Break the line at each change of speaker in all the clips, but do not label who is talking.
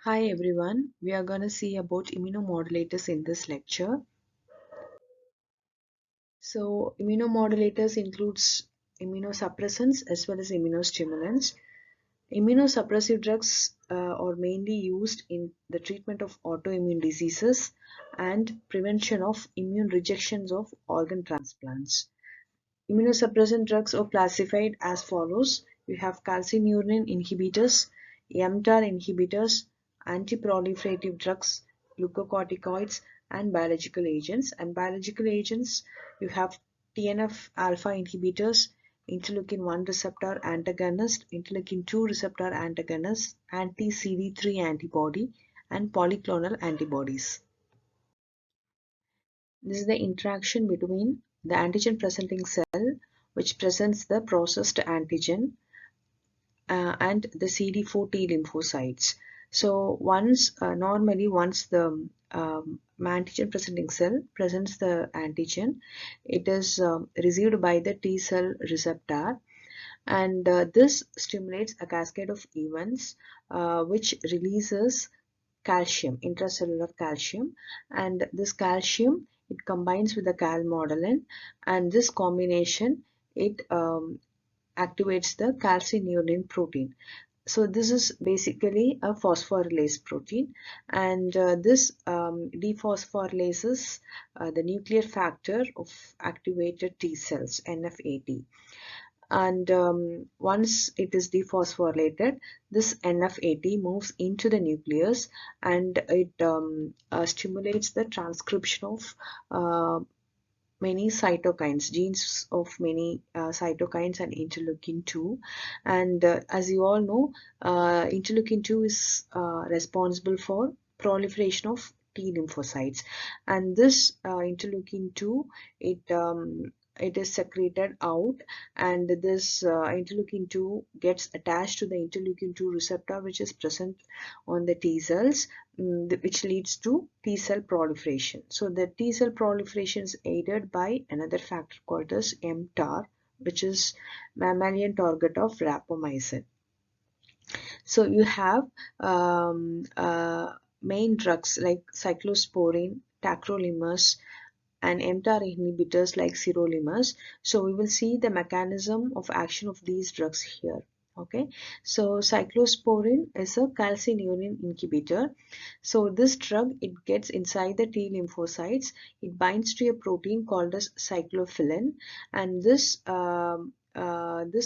Hi everyone, we are going to see about immunomodulators in this lecture. So immunomodulators includes immunosuppressants as well as immunostimulants. Immunosuppressive drugs are mainly used in the treatment of autoimmune diseases and prevention of immune rejections of organ transplants. Immunosuppressant drugs are classified as follows. You have calcineurin inhibitors, mTOR inhibitors, antiproliferative drugs, glucocorticoids, and biological agents. And biological agents, you have TNF alpha inhibitors, interleukin 1 receptor antagonist, interleukin 2 receptor antagonist, anti-CD3 antibody, and polyclonal antibodies. This is the interaction between the antigen presenting cell, which presents the processed antigen, and the CD4 T lymphocytes. So normally once the antigen presenting cell presents the antigen, it is received by the T cell receptor, and this stimulates a cascade of events which releases calcium, intracellular calcium, and this calcium it combines with the calmodulin, and this combination it activates the calcineurin protein. So this is basically a phosphorylase protein, and this dephosphorylases the nuclear factor of activated T cells, NFAT. And once it is dephosphorylated, this NFAT moves into the nucleus, and it stimulates the transcription of many cytokines, genes of many cytokines and interleukin 2. And as you all know, interleukin 2 is responsible for proliferation of T lymphocytes, and this interleukin 2 it is secreted out, and this interleukin 2 gets attached to the interleukin 2 receptor which is present on the T cells, which leads to T cell proliferation. So the T cell proliferation is aided by another factor called as mTOR, which is mammalian target of rapamycin. So you have main drugs like cyclosporine, tacrolimus, and mTOR inhibitors like sirolimus. So we will see the mechanism of action of these drugs here. Okay, so cyclosporine is a calcineurin inhibitor. So this drug it gets inside the T lymphocytes. It binds to a protein called as cyclophilin, and this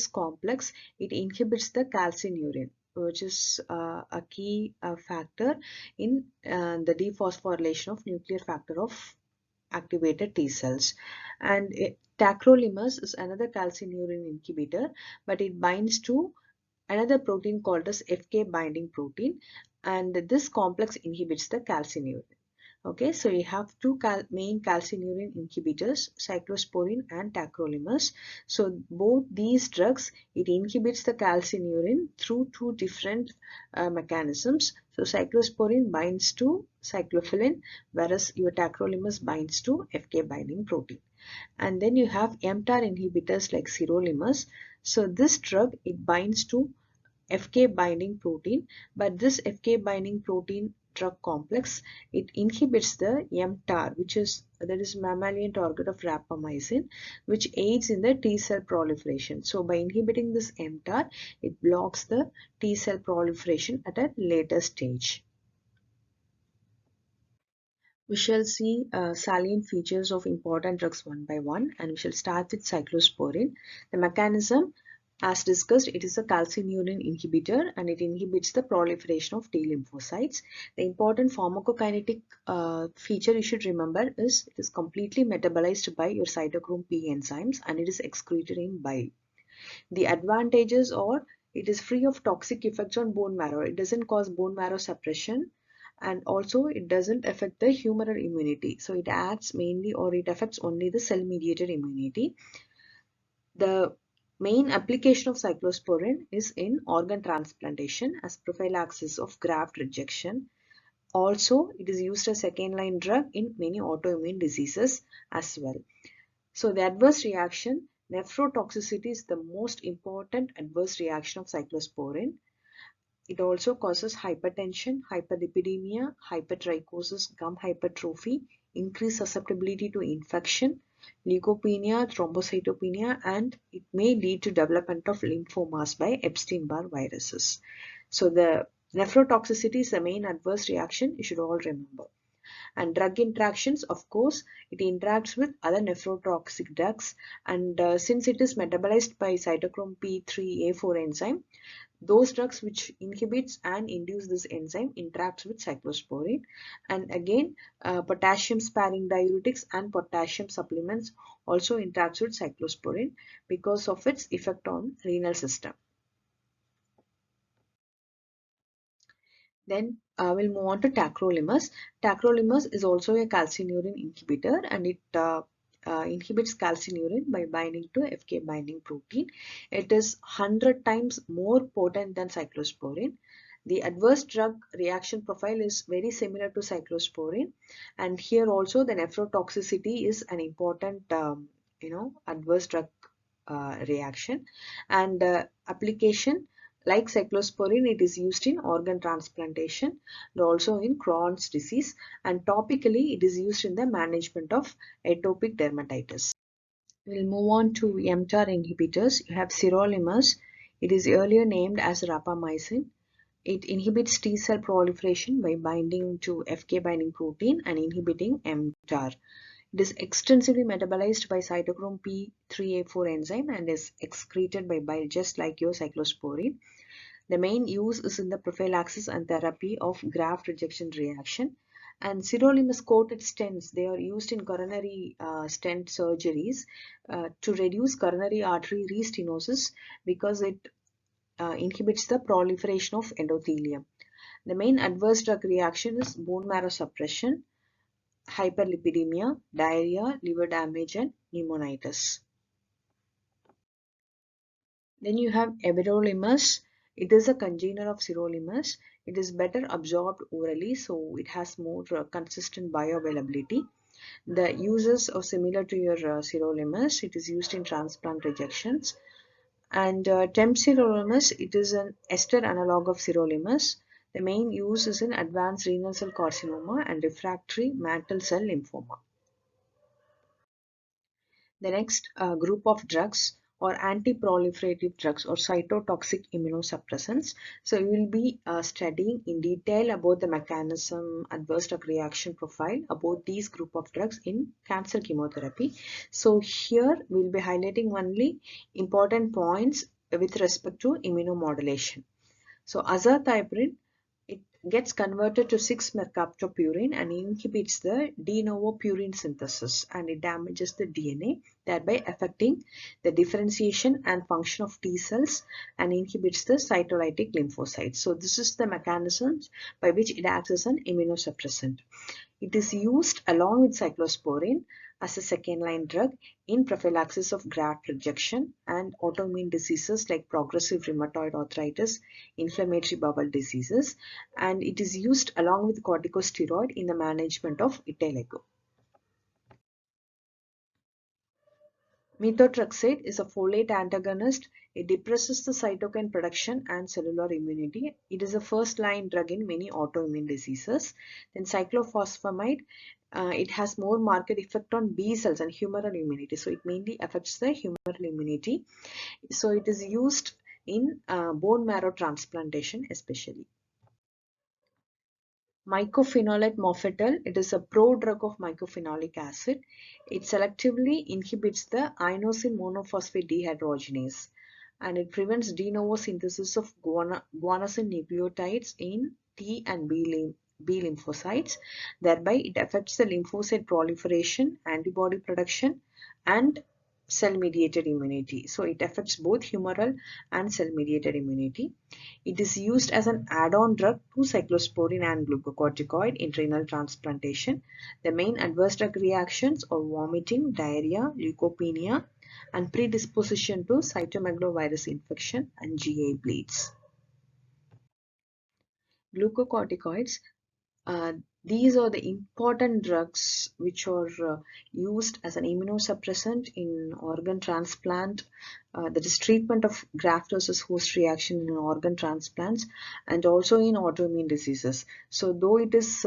complex it inhibits the calcineurin, which is a key factor in the dephosphorylation of nuclear factor of activated T cells. And tacrolimus is another calcineurin inhibitor, but it binds to another protein called as FK binding protein, and this complex inhibits the calcineurin. Okay, so you have two main calcineurin inhibitors, cyclosporine and tacrolimus. So both these drugs, it inhibits the calcineurin through two different mechanisms. So cyclosporine binds to cyclophilin, whereas your tacrolimus binds to FK binding protein. And then you have mTOR inhibitors like sirolimus. So this drug, it binds to FK binding protein, but this FK binding protein drug complex it inhibits the mTOR, that is mammalian target of rapamycin, which aids in the T cell proliferation. So by inhibiting this mTOR, it blocks the T cell proliferation at a later stage. We shall see salient features of important drugs one by one, and we shall start with cyclosporine. The mechanism, as discussed, it is a calcineurin inhibitor and it inhibits the proliferation of T lymphocytes. The important pharmacokinetic feature you should remember is it is completely metabolized by your cytochrome P enzymes and it is excreted in bile. The advantages are it is free of toxic effects on bone marrow. It doesn't cause bone marrow suppression, and also it doesn't affect the humoral immunity. So it acts mainly, or it affects only the cell mediated immunity. The main application of cyclosporine is in organ transplantation as prophylaxis of graft rejection. Also, it is used as second line drug in many autoimmune diseases as well. So the adverse reaction, nephrotoxicity is the most important adverse reaction of cyclosporine. It also causes hypertension, hyperlipidemia, hypertrichosis, gum hypertrophy, increased susceptibility to infection, leukopenia, thrombocytopenia, and it may lead to development of lymphomas by Epstein-Barr viruses. So the nephrotoxicity is the main adverse reaction you should all remember. And drug interactions, of course, it interacts with other nephrotoxic drugs, and since it is metabolized by cytochrome P3A4 enzyme, those drugs which inhibits and induce this enzyme interacts with cyclosporine. And again, potassium sparing diuretics and potassium supplements also interacts with cyclosporine because of its effect on renal system. Then we'll move on to tacrolimus. Tacrolimus is also a calcineurin inhibitor, and it inhibits calcineurin by binding to FK binding protein. It is 100 times more potent than cyclosporine. The adverse drug reaction profile is very similar to cyclosporine, and here also the nephrotoxicity is an important adverse drug reaction. And application, like cyclosporine, it is used in organ transplantation and also in Crohn's disease, and topically it is used in the management of atopic dermatitis. We'll move on to mTOR inhibitors. You have sirolimus. It is earlier named as rapamycin. It inhibits T cell proliferation by binding to FK binding protein and inhibiting mTOR. It is extensively metabolized by cytochrome P3A4 enzyme and is excreted by bile just like your cyclosporine. The main use is in the prophylaxis and therapy of graft rejection reaction. And sirolimus coated stents, they are used in coronary stent surgeries to reduce coronary artery restenosis because it inhibits the proliferation of endothelium. The main adverse drug reaction is bone marrow suppression, hyperlipidemia, diarrhea, liver damage, and pneumonitis. Then you have everolimus. It is a congener of sirolimus. It is better absorbed orally, so it has more consistent bioavailability. The uses are similar to your sirolimus. It is used in transplant rejections. And temsirolimus, it is an ester analog of sirolimus. The main use is in advanced renal cell carcinoma and refractory mantle cell lymphoma. The next group of drugs or anti-proliferative drugs or cytotoxic immunosuppressants. So you will be studying in detail about the mechanism, adverse drug reaction profile about these group of drugs in cancer chemotherapy. So here we will be highlighting only important points with respect to immunomodulation. So azathioprine, it gets converted to 6-mercaptopurine and inhibits the de novo purine synthesis, and it damages the DNA, thereby affecting the differentiation and function of T cells and inhibits the cytolytic lymphocytes. So this is the mechanisms by which it acts as an immunosuppressant. It is used along with cyclosporine as a second-line drug in prophylaxis of graft rejection and autoimmune diseases like progressive rheumatoid arthritis, inflammatory bowel diseases, and it is used along with corticosteroid in the management of vitiligo. Methotrexate is a folate antagonist. It depresses the cytokine production and cellular immunity. It is a first-line drug in many autoimmune diseases. Then cyclophosphamide, it has more marked effect on B cells and humoral immunity. So it mainly affects the humoral immunity. So it is used in bone marrow transplantation especially. Mycophenolate mofetil, it is a prodrug of mycophenolic acid. It selectively inhibits the inosine monophosphate dehydrogenase, and it prevents de novo synthesis of guanosine nucleotides in T and B lymphocytes. Thereby, it affects the lymphocyte proliferation, antibody production, and cell-mediated immunity. So it affects both humoral and cell-mediated immunity. It is used as an add-on drug to cyclosporine and glucocorticoid in renal transplantation. The main adverse drug reactions are vomiting, diarrhea, leukopenia, and predisposition to cytomegalovirus infection and GI bleeds. Glucocorticoids, Uh, these are the important drugs which are used as an immunosuppressant in organ transplant, that is treatment of graft versus host reaction in organ transplants, and also in autoimmune diseases. So though it is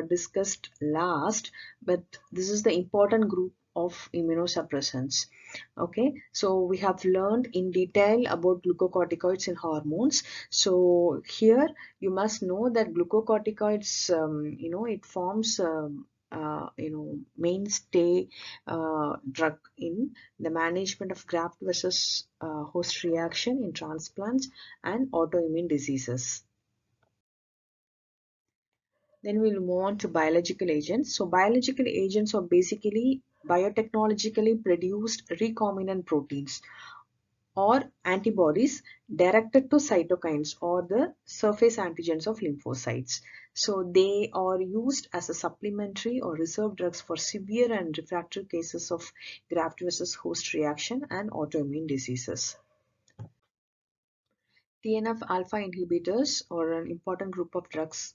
discussed last, but this is the important group of immunosuppressants. Okay, so we have learned in detail about glucocorticoids and hormones. So here you must know that glucocorticoids, it forms mainstay drug in the management of graft versus host reaction in transplants and autoimmune diseases. Then we'll move on to biological agents. So biological agents are basically biotechnologically produced recombinant proteins or antibodies directed to cytokines or the surface antigens of lymphocytes. So they are used as a supplementary or reserve drugs for severe and refractory cases of graft versus host reaction and autoimmune diseases. TNF alpha inhibitors are an important group of drugs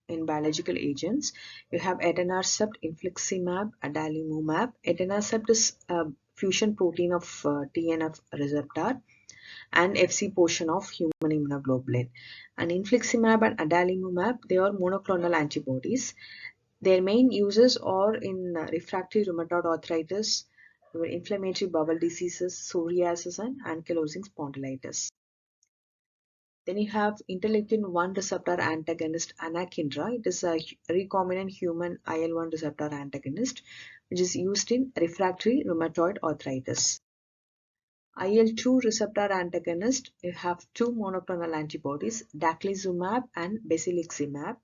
in biological agents. You have etanercept, infliximab, adalimumab. Etanercept is a fusion protein of TNF receptor and Fc portion of human immunoglobulin. And infliximab and adalimumab, they are monoclonal antibodies. Their main uses are in refractory rheumatoid arthritis, inflammatory bowel diseases, psoriasis, and ankylosing spondylitis. Then you have interleukin-1 receptor antagonist anakinra. It is a recombinant human IL-1 receptor antagonist which is used in refractory rheumatoid arthritis. IL-2 receptor antagonist, you have two monoclonal antibodies, daclizumab and basiliximab.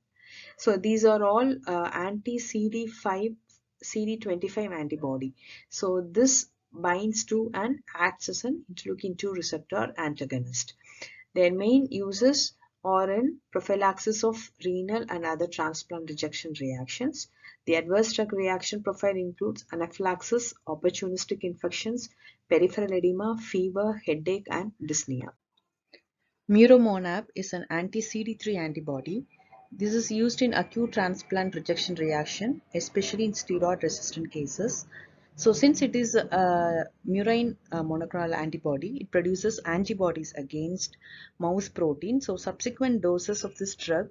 So these are all anti-CD5, CD25 antibody. So this binds to and acts as an interleukin-2 receptor antagonist. Their main uses are in prophylaxis of renal and other transplant rejection reactions. The adverse drug reaction profile includes anaphylaxis, opportunistic infections, peripheral edema, fever, headache, and dyspnea. Muromonab is an anti-CD3 antibody. This is used in acute transplant rejection reaction, especially in steroid-resistant cases. So since it is a murine monoclonal antibody, it produces antibodies against mouse protein. So subsequent doses of this drug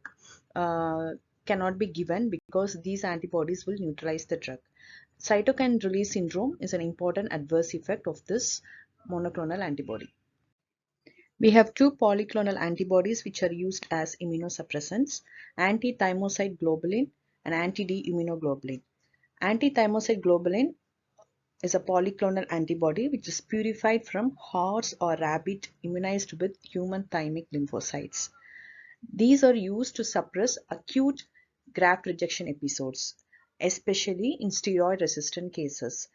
uh, cannot be given because these antibodies will neutralize the drug. Cytokine release syndrome is an important adverse effect of this monoclonal antibody. We have two polyclonal antibodies which are used as immunosuppressants, anti-thymocyte globulin and anti-D immunoglobulin. Anti-thymocyte globulin is a polyclonal antibody which is purified from horse or rabbit immunized with human thymic lymphocytes. These are used to suppress acute graft rejection episodes, especially in steroid-resistant cases,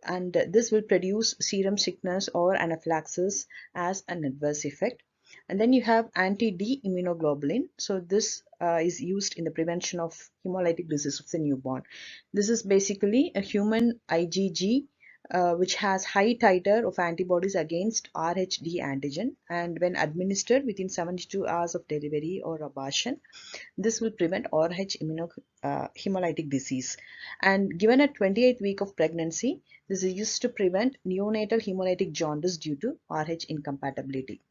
and this will produce serum sickness or anaphylaxis as an adverse effect. And then you have anti-D immunoglobulin. So this is used in the prevention of hemolytic disease of the newborn. This is basically a human IgG which has high titer of antibodies against RHD antigen, and when administered within 72 hours of delivery or abortion, this will prevent RH hemolytic disease. And given at 28th week of pregnancy, this is used to prevent neonatal hemolytic jaundice due to RH incompatibility.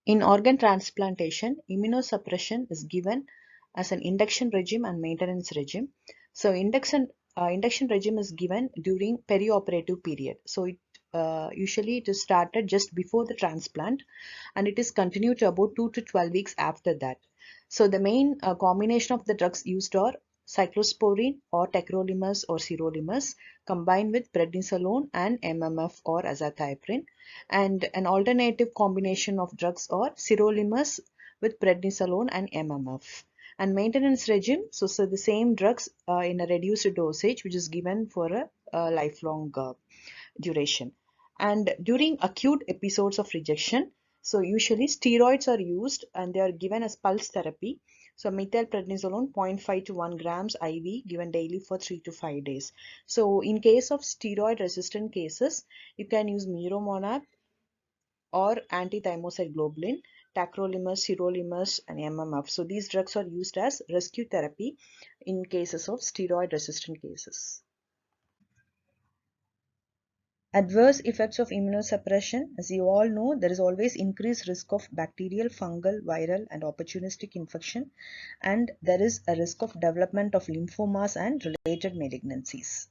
In organ transplantation, immunosuppression is given as an induction regime and maintenance regime. So induction regime is given during perioperative period. So usually it is started just before the transplant and it is continued to about 2 to 12 weeks after that. So the main combination of the drugs used are cyclosporine or tacrolimus or sirolimus combined with prednisolone and MMF or azathioprine, and an alternative combination of drugs are sirolimus with prednisolone and MMF. And maintenance regime, so the same drugs in a reduced dosage which is given for a lifelong duration. And during acute episodes of rejection, so usually steroids are used and they are given as pulse therapy. So methylprednisolone 0.5 to 1 grams IV given daily for 3 to 5 days. So in case of steroid resistant cases, you can use miromonab or anti-thymocyte globulin tacrolimus, sirolimus, and MMF. So these drugs are used as rescue therapy in cases of steroid-resistant cases. Adverse effects of immunosuppression. As you all know, there is always increased risk of bacterial, fungal, viral, and opportunistic infection, and there is a risk of development of lymphomas and related malignancies.